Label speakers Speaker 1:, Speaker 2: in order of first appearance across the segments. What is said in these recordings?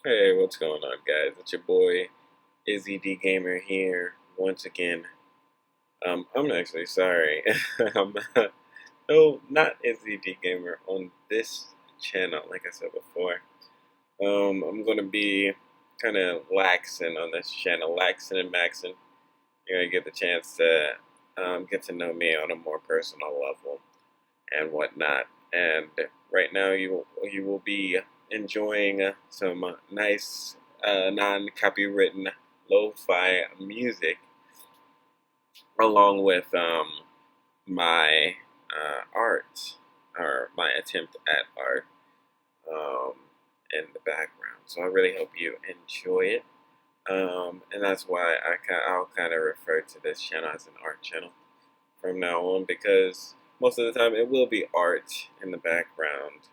Speaker 1: Hey, what's going on, guys? It's your boy Izzy D Gamer here once again. I'm actually sorry. I'm not, no, not Izzy D Gamer on this channel. Like I said before, I'm gonna be kind of laxing on this channel, laxing and maxing. You're gonna get the chance to get to know me on a more personal level and whatnot. And right now, you will be enjoying some nice non-copywritten lo-fi music, along with my art, or my attempt at art, um, in the background. So I really hope you enjoy it. And that's why I'll kind of refer to this channel as an art channel from now on, because most of the time it will be art in the background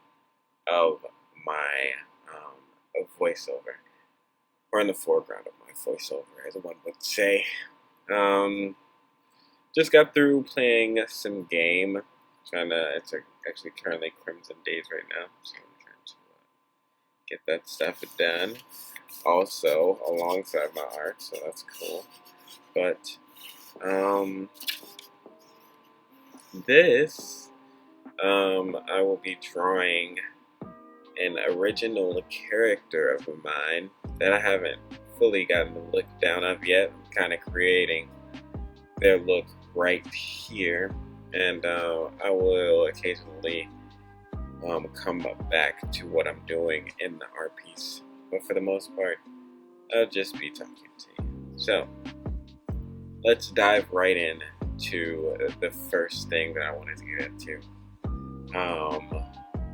Speaker 1: of my voiceover, or in the foreground of my voiceover, as one would say. Um, just got through playing some game. Actually currently Crimson Days right now, so I'm trying to get that stuff done. Also, alongside my art, so that's cool. But this, I will be drawing an original character of mine that I haven't fully gotten the look down of yet. I'm kind of creating their look right here, and I will occasionally come back to what I'm doing in the art piece, but for the most part, I'll just be talking to you. So let's dive right in to the first thing that I wanted to get into.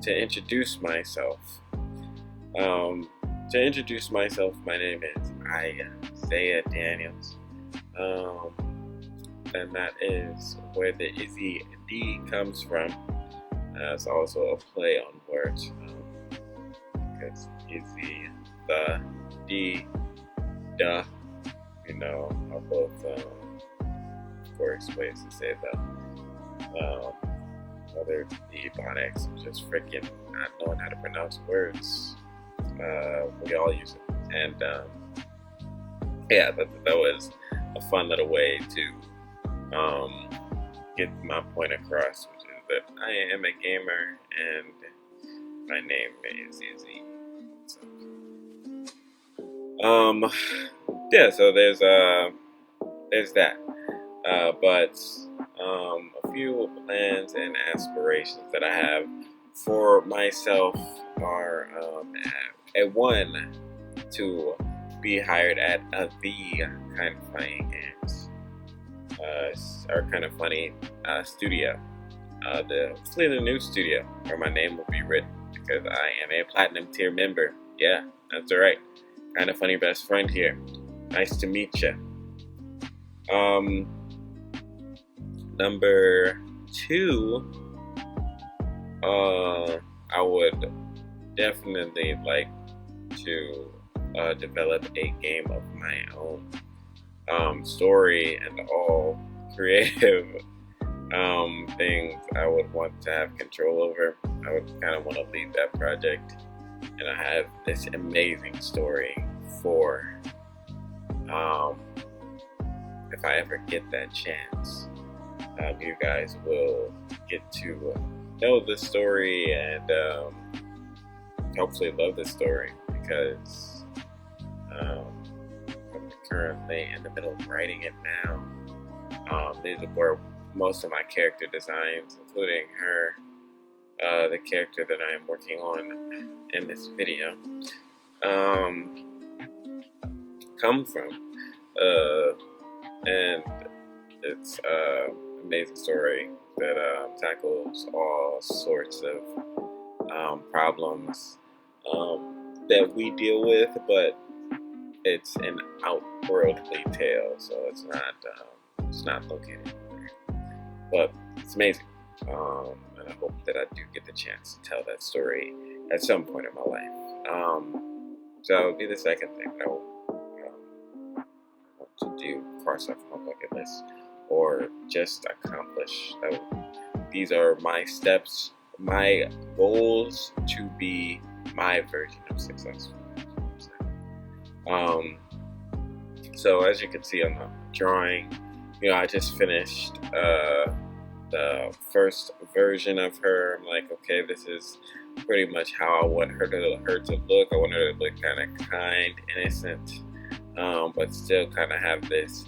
Speaker 1: To introduce myself, my name is Isaiah Daniels, and that is where the Izzy D comes from. It's also a play on words, because Izzy, the D, duh, are both, of course, ways to say the. Other ebonics, just freaking not knowing how to pronounce words. We all use it, and yeah, that was a fun little way to get my point across, which is that I am a gamer and my name is Izzy. So, yeah, so there's that. But a few plans and aspirations that I have for myself are one, to be hired at the Kind of Funny Games, or Kind of Funny studio, hopefully the new studio where my name will be written, because I am a platinum tier member. Yeah, that's right. Kind of Funny best friend here. Nice to meet you. Number two, I would definitely like to develop a game of my own, story and all creative things I would want to have control over. I would kind of want to lead that project, and I have this amazing story for if I ever get that chance. You guys will get to know the story and hopefully love the story, because I'm currently in the middle of writing it now. These are most of my character designs, including her, the character that I am working on in this video, come from. And it's amazing story that tackles all sorts of problems that we deal with, but it's an outworldly tale, so it's not located anywhere. But it's amazing, and I hope that I do get the chance to tell that story at some point in my life. So that would be the second thing that I want to do, cross off my bucket list, or just accomplish. These are my steps, my goals to be my version of successful. Um, so as you can see on the drawing, I just finished the first version of her. I'm like, okay, this is pretty much how I want her to look. I want her to look kind of kind, innocent, but still kind of have this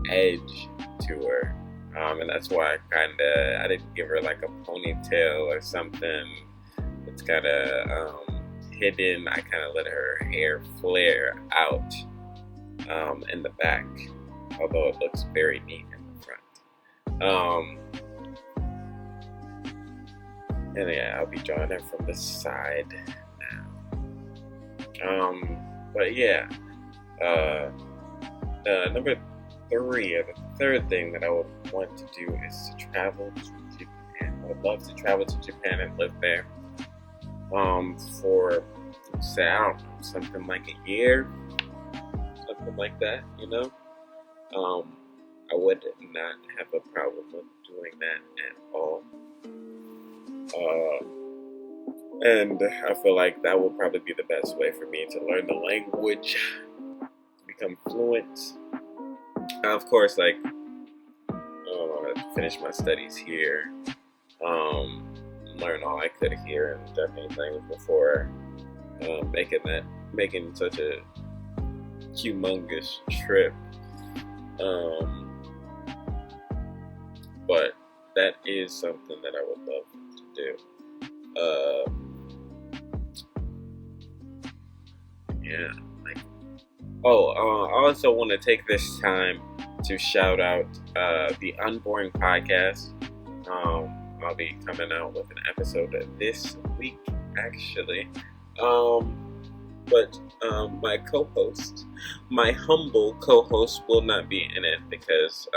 Speaker 1: edge to her. And that's why I didn't give her like a ponytail or something. It's kind of hidden. I kind of let her hair flare out in the back, although it looks very neat in the front. And yeah, I'll be drawing her from the side now. But yeah, number 3, or the third thing that I would want to do is to travel to Japan. I would love to travel to Japan and live there for, say, I don't know, something like a year, something like that, I would not have a problem with doing that at all. And I feel like that will probably be the best way for me to learn the language, become fluent. Of course, like, finish my studies here, learn all I could here in Japanese language before making such a humongous trip. But that is something that I would love to do. Yeah, like, I also want to take this time to shout out the Unboring Podcast. I'll be coming out with an episode this week, actually. But my co-host, my humble co-host, will not be in it because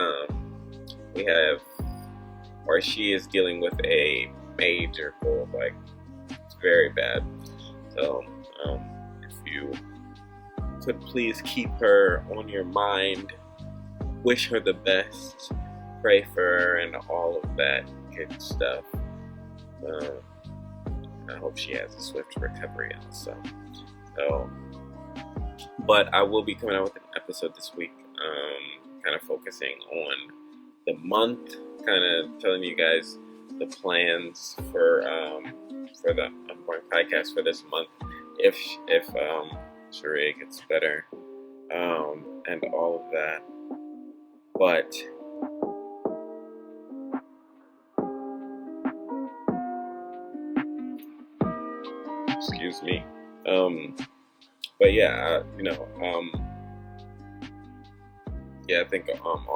Speaker 1: she is dealing with a major cold. Like, it's very bad. So, if you could please keep her on your mind, wish her the best, pray for her, and all of that good stuff. I hope she has a swift recovery also. So, but I will be coming out with an episode this week, kind of focusing on the month, kind of telling you guys the plans for the Unborn Podcast for this month, if Sharia gets better, and all of that. But excuse me. But yeah, yeah, I think all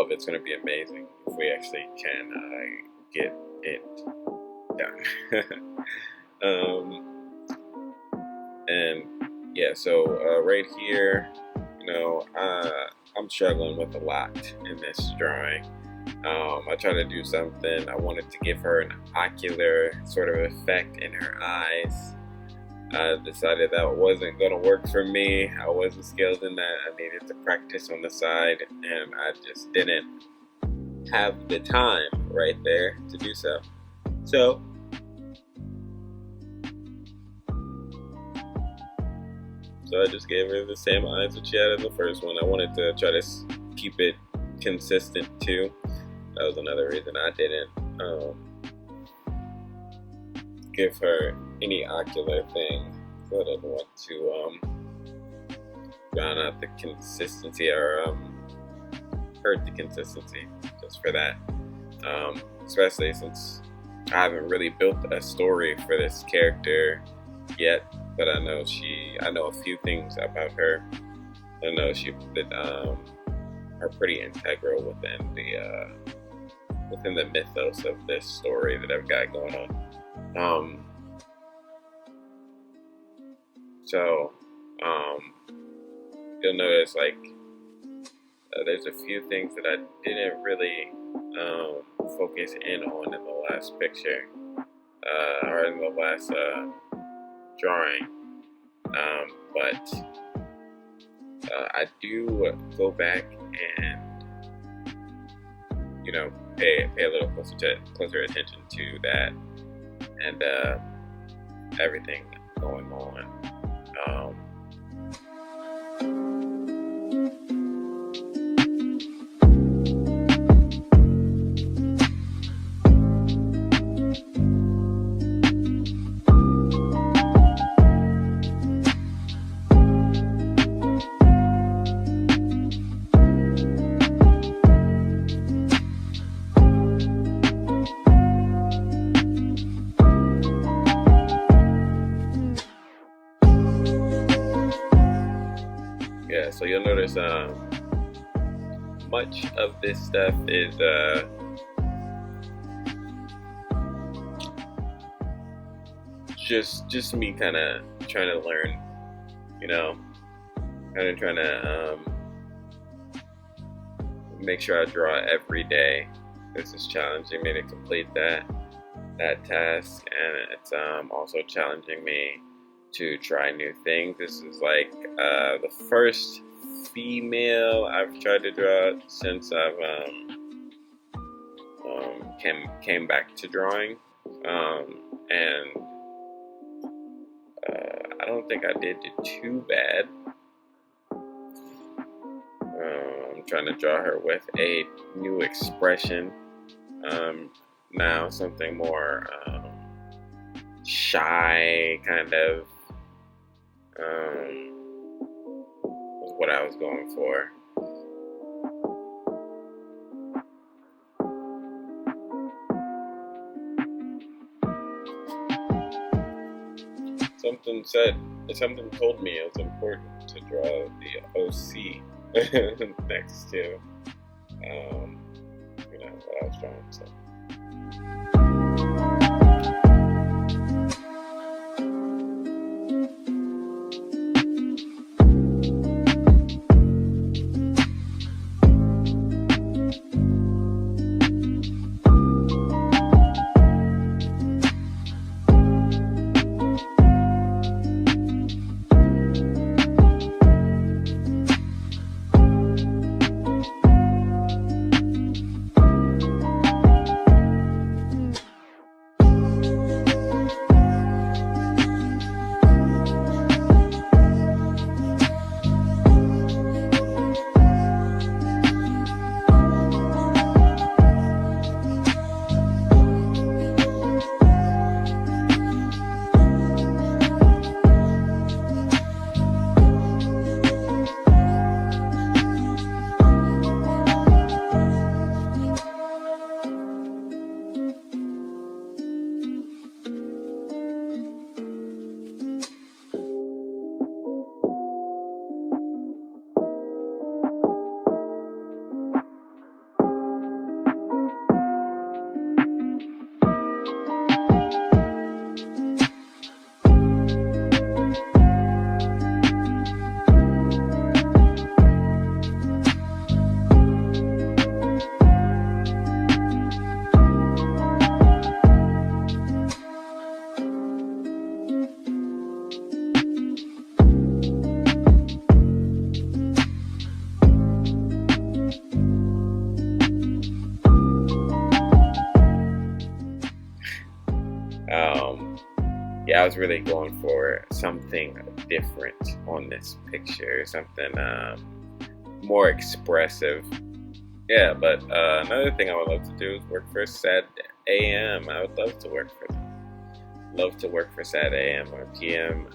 Speaker 1: of it's going to be amazing if we actually can get it done. And yeah, so right here, I'm struggling with a lot in this drawing. I tried to do something. I wanted to give her an ocular sort of effect in her eyes. I decided that wasn't going to work for me. I wasn't skilled in that. I needed to practice on the side, and I just didn't have the time right there to do so. So I just gave her the same eyes that she had in the first one. I wanted to try to keep it consistent too. That was another reason I didn't give her any ocular thing. So I didn't want to drown out the consistency or hurt the consistency just for that. Especially since I haven't really built a story for this character yet, but I know a few things about her. I know that are pretty integral within the mythos of this story that I've got going on. So you'll notice there's a few things that I didn't really focus in on in the last picture or in the last drawing, but I do go back and pay a little closer attention to that and everything going on. yeah, so you'll notice much of this stuff is just me kind of trying to learn, you know, kind of trying to make sure I draw every day. This is challenging me to complete that task, and it's also challenging me to try new things. This is like the first female I've tried to draw since I've came back to drawing, and I don't think I did too bad. I'm trying to draw her with a new expression. Now something more shy, kind of, was what I was going for. Something told me it was important to draw the OC next to, what I was drawing. So. Yeah, I was really going for something different on this picture, something more expressive. Yeah, but another thing I would love to do is work for Sad AM. I would love to work for Sad AM or PM,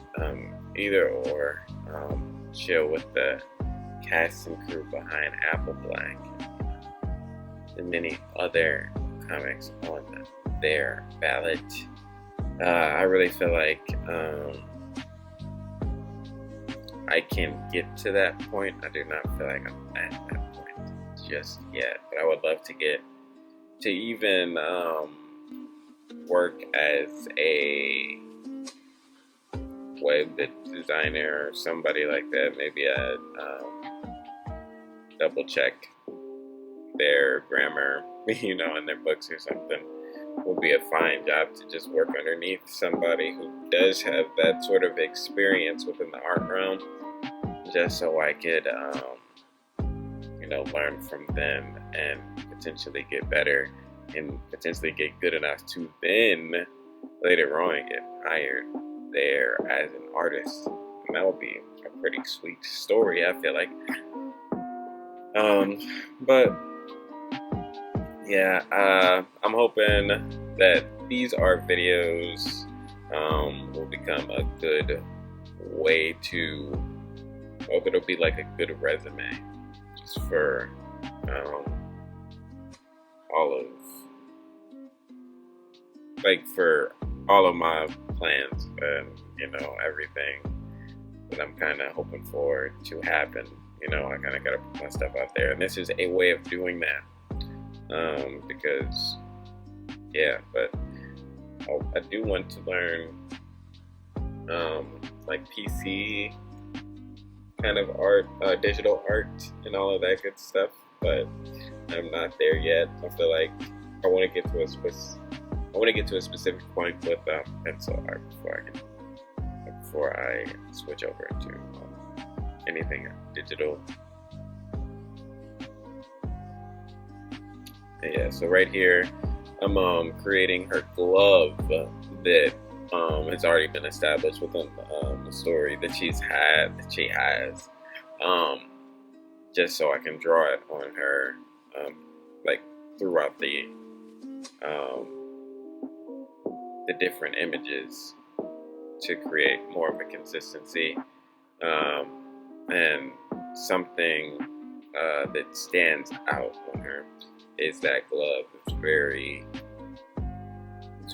Speaker 1: either or. Chill with the cast and crew behind Apple Black and many other comics on their ballot. I really feel like I can get to that point. I do not feel like I'm at that point just yet, but I would love to get to even work as a web designer or somebody like that. Maybe I double check their grammar, in their books or something. Would be a fine job to just work underneath somebody who does have that sort of experience within the art realm, just so I could, learn from them and potentially get better and potentially get good enough to then later on get hired there as an artist. And that would be a pretty sweet story, I feel like. But yeah, I'm hoping that these art videos will become a good way to, hope it'll be like a good resume just for for all of my plans and everything that I'm kind of hoping for to happen. I kind of got to put my stuff out there, and this is a way of doing that. Because yeah, but I do want to learn like PC kind of art, digital art, and all of that good stuff. But I'm not there yet. I feel like I want to get to a specific point with pencil art before I switch over to anything digital. And yeah, so right here, I'm creating her glove that has already been established within the story that she has, just so I can draw it on her, like throughout the different images to create more of a consistency, and something that stands out on her is that glove. It's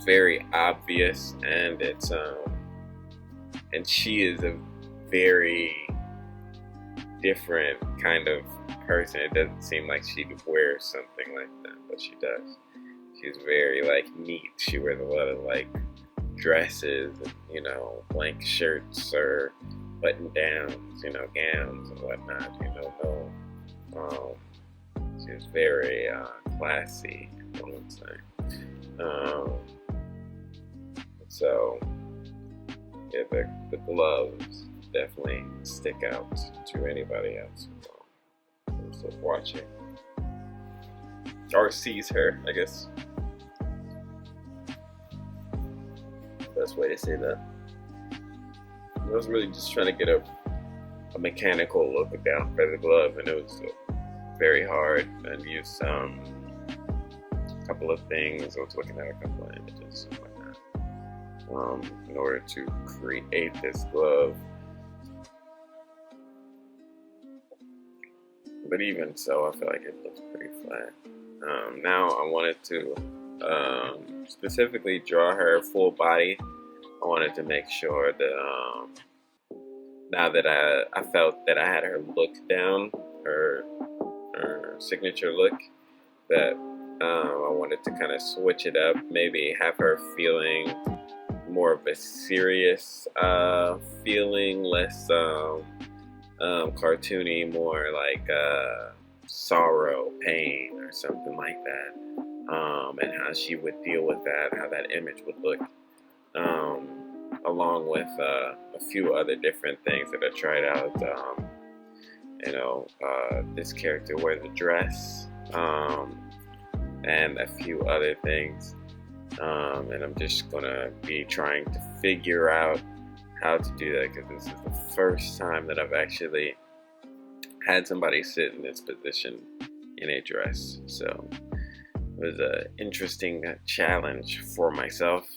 Speaker 1: very obvious, and and she is a very different kind of person. It doesn't seem like she wears something like that, but she does. She's very like neat. She wears a lot of like dresses and blank shirts or button downs, gowns and whatnot. She's very classy, I would say. So yeah, the gloves definitely stick out to anybody else who's watching or sees her, I guess. Best way to say that. I was really just trying to get a mechanical look down for the glove, and it was very hard. I used a couple of things. I was looking at a couple of images and whatnot, in order to create this glove. But even so, I feel like it looks pretty flat. Now I wanted to specifically draw her full body. I wanted to make sure that now that I felt that I had her look down, her signature look, that I wanted to kind of switch it up, maybe have her feeling more of a serious feeling, less cartoony, more like sorrow, pain, or something like that, and how she would deal with that, how that image would look, along with a few other different things that I tried out. This character wears a dress, and a few other things, and I'm just gonna be trying to figure out how to do that, because this is the first time that I've actually had somebody sit in this position in a dress. So it was an interesting challenge for myself.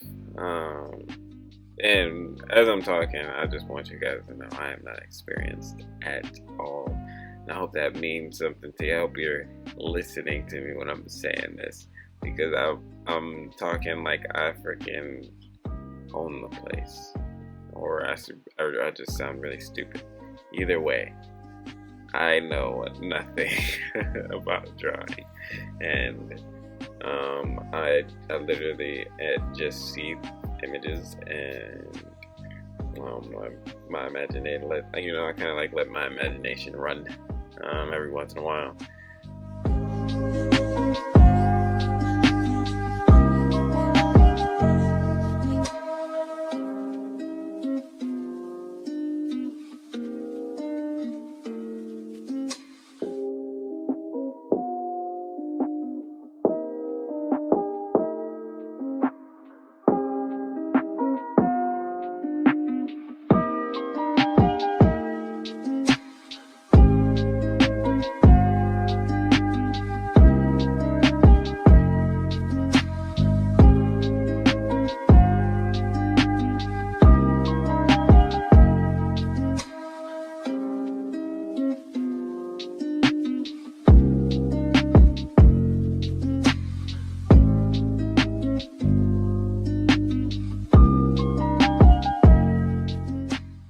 Speaker 1: And as I'm talking, I just want you guys to know I am not experienced at all. And I hope that means something to you. I hope you're listening to me when I'm saying this, because I'm talking like I freaking own the place, or I just sound really stupid. Either way, I know nothing about drawing, and I literally just see images, and my imagination I kind of like let my imagination run every once in a while.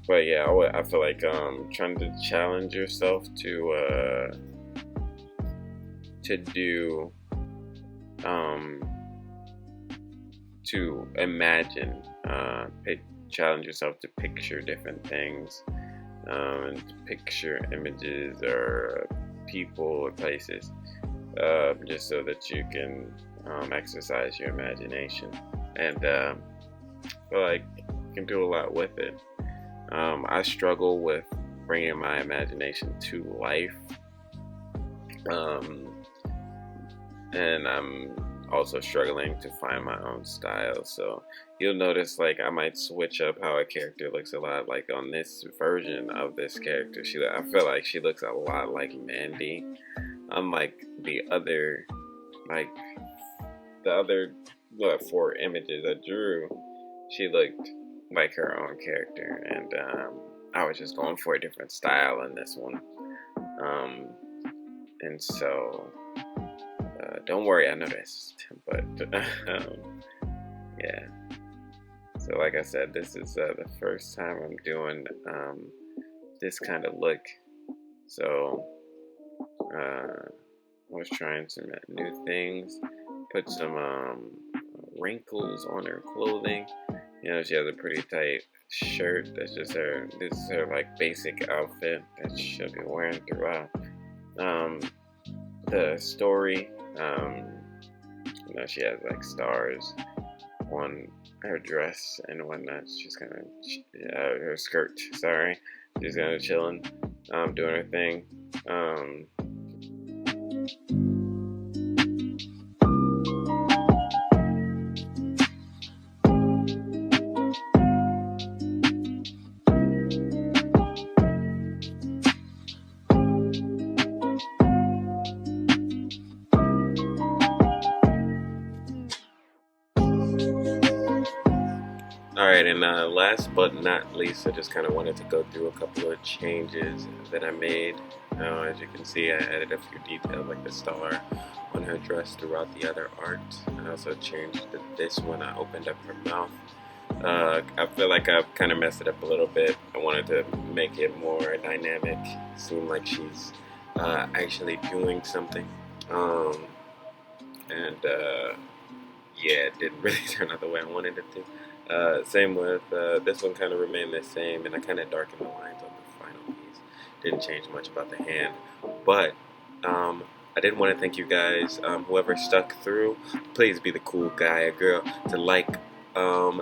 Speaker 1: But yeah, I feel like trying to challenge yourself to do um, to imagine, challenge yourself to picture different things, and to picture images or people or places, just so that you can exercise your imagination. And I feel like you can do a lot with it. I struggle with bringing my imagination to life, um, and I'm also struggling to find my own style. So you'll notice like I might switch up how a character looks a lot. Like on this version of this character, I feel like she looks a lot like Mandy, unlike like the other four images I drew. She looked like her own character, and I was just going for a different style in this one. Um, and so, don't worry, I noticed. But yeah. So, like I said, this is the first time I'm doing this kind of look. So, I was trying some new things. Put some wrinkles on her clothing. You know, she has a pretty tight shirt. That's just her. This is her like basic outfit that she'll be wearing throughout. Um, the story. You know, she has like stars on her dress and whatnot. She's kind of her skirt. Sorry, she's kind of chilling, doing her thing. Alright, and last but not least, I just kind of wanted to go through a couple of changes that I made. As you can see, I added a few details like the star on her dress throughout the other art. I also changed this one. I opened up her mouth. I feel like I've kind of messed it up a little bit. I wanted to make it more dynamic, seem like she's actually doing something. And yeah, it didn't really turn out the way I wanted it to. Same with this one, kind of remained the same, and I kind of darkened the lines on the final piece. Didn't change much about the hand, but I did want to thank you guys, whoever stuck through. Please be the cool guy or girl to like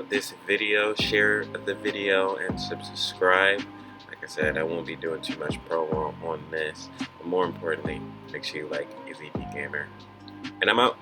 Speaker 1: this video, share the video, and subscribe. Like I said, I won't be doing too much promo on this, but more importantly, make sure you like Izzy D Gamer. And I'm out.